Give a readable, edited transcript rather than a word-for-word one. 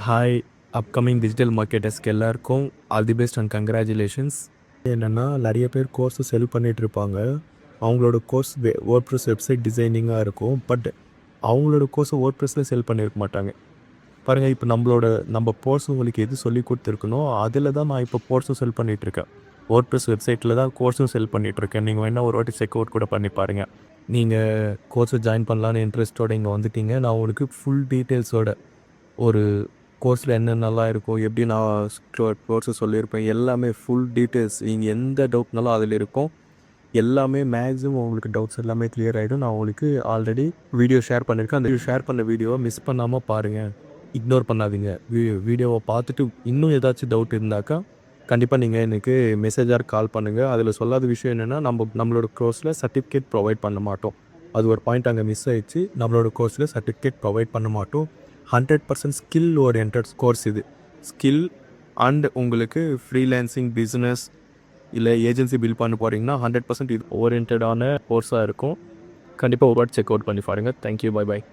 Hi upcoming digital மார்க்கெட்டர்ஸ்க்கு எல்லாருக்கும் all the best and congratulations. என்னென்னா நிறைய பேர் கோர்ஸை செல் பண்ணிகிட்டு இருப்பாங்க. அவங்களோட கோர்ஸ் வேர்ட்ப்ரெஸ் வெப்சைட் டிசைனிங்காக இருக்கும். பட் அவங்களோட கோர்ஸை வேர்ட்ப்ரெஸ்ஸில் செல் பண்ணியிருக்க மாட்டாங்க. பாருங்கள், இப்போ நம்ம கோர்ஸ் உங்களுக்கு எது சொல்லி கொடுத்துருக்கணும் அதில் தான் நான் இப்போ கோர்ஸும் செல் பண்ணிகிட்ருக்கேன். வேர்ட்ப்ரெஸ் வெப்சைட்டில் தான் கோர்ஸும் செல் பண்ணிகிட்ருக்கேன். நீங்கள் வேணால் ஒரு வாட்டி செக் அவுட் கூட பண்ணி பாருங்கள். நீங்கள் கோர்ஸை ஜாயின் பண்ணலான்னு இன்ட்ரெஸ்ட்டோடு இங்கே வந்துட்டீங்க. நான் உங்களுக்கு ஃபுல் டீட்டெயில்ஸோட ஒரு கோர்ஸில் என்னென்னலாம் இருக்கும், எப்படி நான் கோர்ஸை சொல்லியிருப்பேன், எல்லாமே ஃபுல் டீட்டெயில்ஸ். நீங்கள் எந்த டவுட்னாலும் அதில் இருக்கும். எல்லாமே மேக்ஸிமம் உங்களுக்கு டவுட்ஸ் எல்லாமே கிளியர் ஆகிடும். நான் உங்களுக்கு ஆல்ரெடி வீடியோ ஷேர் பண்ணியிருக்கேன். அந்த ஷேர் பண்ண வீடியோவை மிஸ் பண்ணாமல் பாருங்கள், இக்னோர் பண்ணாதீங்க. வீடியோவை பார்த்துட்டு இன்னும் ஏதாச்சும் டவுட் இருந்தாக்கா கண்டிப்பாக நீங்கள் எனக்கு மெசேஜாக கால் பண்ணுங்கள். அதில் சொல்லாத விஷயம் என்னென்னா, நம்மளோட கோர்ஸில் சர்டிஃபிகேட் ப்ரொவைட் பண்ண மாட்டோம். அது ஒரு பாயிண்ட் அங்கே மிஸ் ஆகிடுச்சு. நம்மளோட கோர்ஸில் சர்டிஃபிகேட் ப்ரொவைட் பண்ண மாட்டோம். 100% ஸ்கில் ஓரியன்ட் கோர்ஸ் இது. ஸ்கில் அண்ட் உங்களுக்கு ஃப்ரீலான்சிங் பிஸ்னஸ் இல்லை ஏஜென்சி பில் பண்ண போகிறீங்கன்னா 100% இது ஓரியன்டான கோர்ஸாக இருக்கும். கண்டிப்பாக ஒரு வாட்டி செக் அவுட் பண்ணி பாருங்கள். Thank you, bye bye.